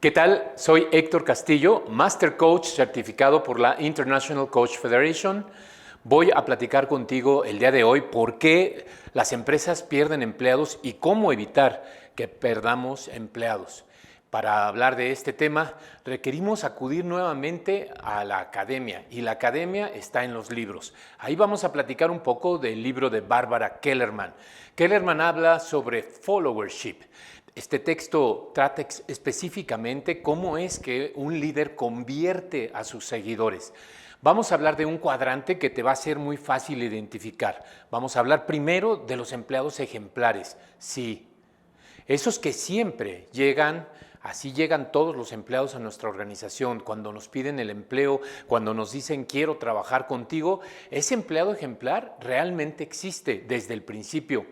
¿Qué tal? Soy Héctor Castillo, Master Coach certificado por la International Coach Federation. Voy a platicar contigo el día de hoy por qué las empresas pierden empleados y cómo evitar que perdamos empleados. Para hablar de este tema, requerimos acudir nuevamente a la academia, y la academia está en los libros. Ahí vamos a platicar un poco del libro de Barbara Kellerman. Kellerman habla sobre followership. Este texto trata específicamente cómo es que un líder convierte a sus seguidores. Vamos a hablar de un cuadrante que te va a ser muy fácil identificar. Vamos a hablar primero de los empleados ejemplares. Sí, esos que siempre llegan, así llegan todos los empleados a nuestra organización. Cuando nos piden el empleo, cuando nos dicen quiero trabajar contigo, ese empleado ejemplar realmente existe desde el principio.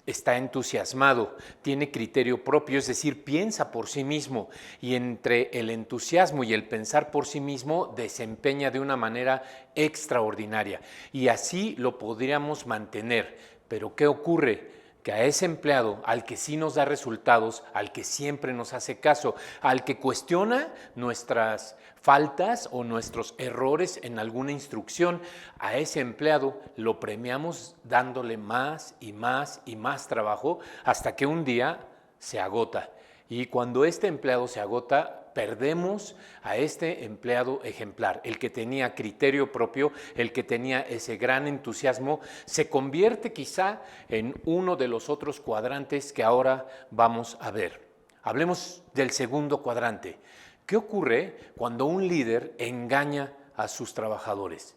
Está entusiasmado, tiene criterio propio, es decir, piensa por sí mismo, y entre el entusiasmo y el pensar por sí mismo desempeña de una manera extraordinaria, y así lo podríamos mantener. Pero ¿qué ocurre? Que a ese empleado, al que sí nos da resultados, al que siempre nos hace caso, al que cuestiona nuestras faltas o nuestros errores en alguna instrucción, a ese empleado lo premiamos dándole más y más y más trabajo hasta que un día se agota. Y cuando este empleado se agota, perdemos a este empleado ejemplar. El que tenía criterio propio, el que tenía ese gran entusiasmo, se convierte quizá en uno de los otros cuadrantes que ahora vamos a ver. Hablemos del segundo cuadrante. ¿Qué ocurre cuando un líder engaña a sus trabajadores?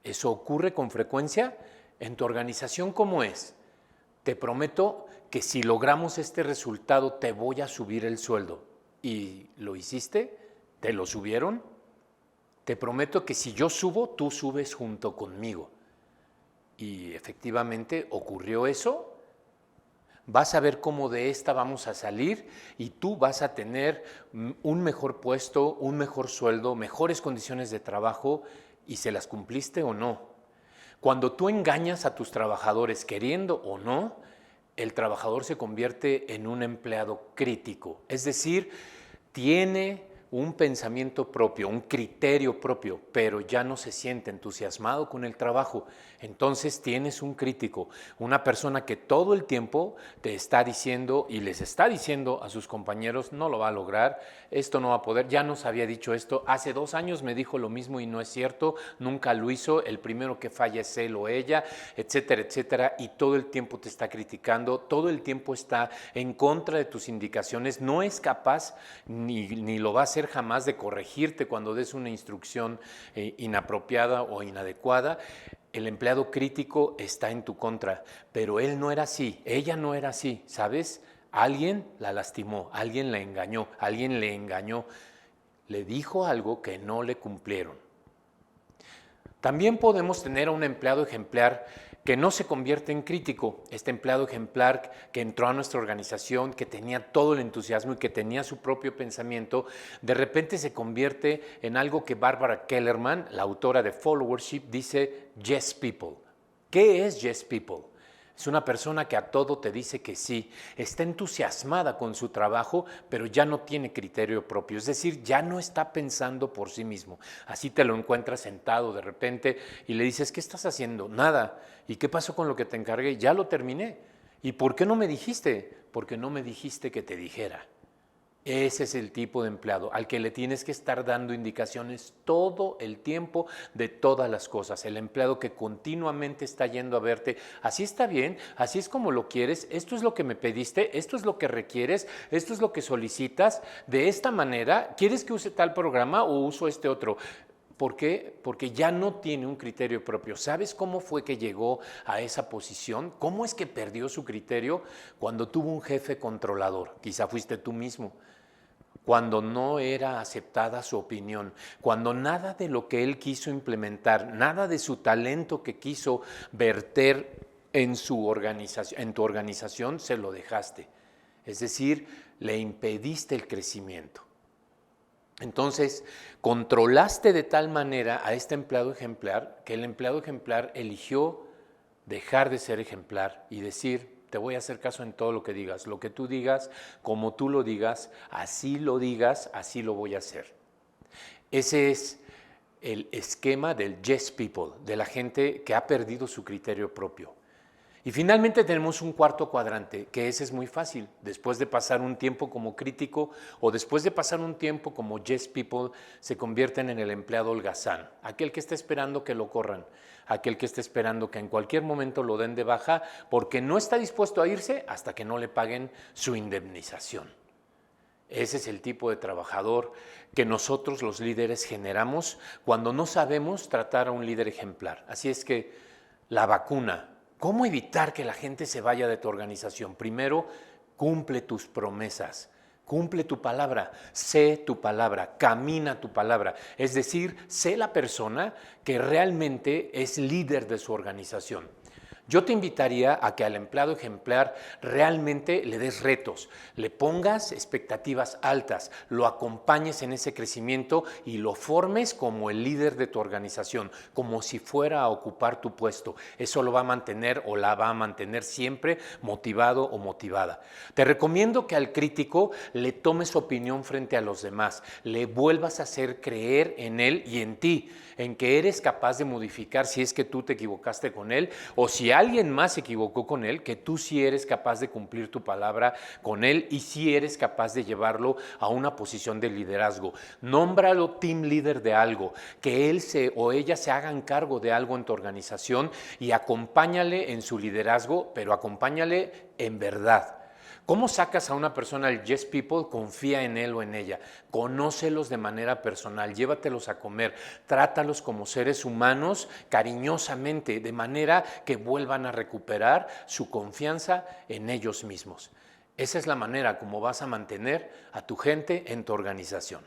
¿Eso ocurre con frecuencia? ¿En tu organización cómo es? Te prometo que si logramos este resultado te voy a subir el sueldo. ¿Y lo hiciste? ¿Te lo subieron? Te prometo que si yo subo, tú subes junto conmigo. ¿Y efectivamente ocurrió eso? Vas a ver cómo de esta vamos a salir y tú vas a tener un mejor puesto, un mejor sueldo, mejores condiciones de trabajo. ¿Y se las cumpliste o no? Cuando tú engañas a tus trabajadores queriendo o no, el trabajador se convierte en un empleado crítico, es decir, tiene un pensamiento propio, un criterio propio, pero ya no se siente entusiasmado con el trabajo. Entonces tienes un crítico, una persona que todo el tiempo te está diciendo y les está diciendo a sus compañeros, no lo va a lograr, esto no va a poder, ya nos había dicho esto, hace 2 años me dijo lo mismo y no es cierto, nunca lo hizo, el primero que falla es él o ella, etcétera, etcétera, y todo el tiempo te está criticando, todo el tiempo está en contra de tus indicaciones, no es capaz ni lo va a hacer jamás de corregirte cuando des una instrucción inapropiada o inadecuada. El empleado crítico está en tu contra, pero él no era así, ella no era así, ¿sabes? Alguien la lastimó, alguien la engañó, alguien le engañó, le dijo algo que no le cumplieron. También podemos tener a un empleado ejemplar que no se convierte en crítico. Este empleado ejemplar que entró a nuestra organización, que tenía todo el entusiasmo y que tenía su propio pensamiento, de repente se convierte en algo que Barbara Kellerman, la autora de Followership, dice Yes People. ¿Qué es Yes People? Es una persona que a todo te dice que sí, está entusiasmada con su trabajo, pero ya no tiene criterio propio, es decir, ya no está pensando por sí mismo. Así te lo encuentras sentado de repente y le dices, ¿qué estás haciendo? Nada. ¿Y qué pasó con lo que te encargué? Ya lo terminé. ¿Y por qué no me dijiste? Porque no me dijiste que te dijera. Ese es el tipo de empleado al que le tienes que estar dando indicaciones todo el tiempo de todas las cosas. El empleado que continuamente está yendo a verte, así está bien, así es como lo quieres, esto es lo que me pediste, esto es lo que requieres, esto es lo que solicitas, de esta manera, ¿quieres que use tal programa o uso este otro? ¿Por qué? Porque ya no tiene un criterio propio. ¿Sabes cómo fue que llegó a esa posición? ¿Cómo es que perdió su criterio? Cuando tuvo un jefe controlador. Quizá fuiste tú mismo. Cuando no era aceptada su opinión, cuando nada de lo que él quiso implementar, nada de su talento que quiso verter en su organización, en tu organización, se lo dejaste. Es decir, le impediste el crecimiento. Entonces, controlaste de tal manera a este empleado ejemplar que el empleado ejemplar eligió dejar de ser ejemplar y decir, te voy a hacer caso en todo lo que digas. Lo que tú digas, como tú lo digas, así lo voy a hacer. Ese es el esquema del yes people, de la gente que ha perdido su criterio propio. Y finalmente tenemos un cuarto cuadrante, que ese es muy fácil. Después de pasar un tiempo como crítico o después de pasar un tiempo como yes people, se convierten en el empleado holgazán, aquel que está esperando que lo corran, aquel que está esperando que en cualquier momento lo den de baja porque no está dispuesto a irse hasta que no le paguen su indemnización. Ese es el tipo de trabajador que nosotros los líderes generamos cuando no sabemos tratar a un líder ejemplar. Así es que la vacuna, ¿cómo evitar que la gente se vaya de tu organización? Primero, cumple tus promesas, cumple tu palabra, sé tu palabra, camina tu palabra. Es decir, sé la persona que realmente es líder de su organización. Yo te invitaría a que al empleado ejemplar realmente le des retos, le pongas expectativas altas, lo acompañes en ese crecimiento y lo formes como el líder de tu organización, como si fuera a ocupar tu puesto. Eso lo va a mantener o la va a mantener siempre motivado o motivada. Te recomiendo que al crítico le tomes su opinión frente a los demás, le vuelvas a hacer creer en él y en ti, en que eres capaz de modificar si es que tú te equivocaste con él o si alguien más se equivocó con él, que tú sí eres capaz de cumplir tu palabra con él y sí eres capaz de llevarlo a una posición de liderazgo. Nómbralo team leader de algo, que él o ella se hagan cargo de algo en tu organización y acompáñale en su liderazgo, pero acompáñale en verdad. ¿Cómo sacas a una persona al yes people? Confía en él o en ella. Conócelos de manera personal, llévatelos a comer, trátalos como seres humanos cariñosamente, de manera que vuelvan a recuperar su confianza en ellos mismos. Esa es la manera como vas a mantener a tu gente en tu organización.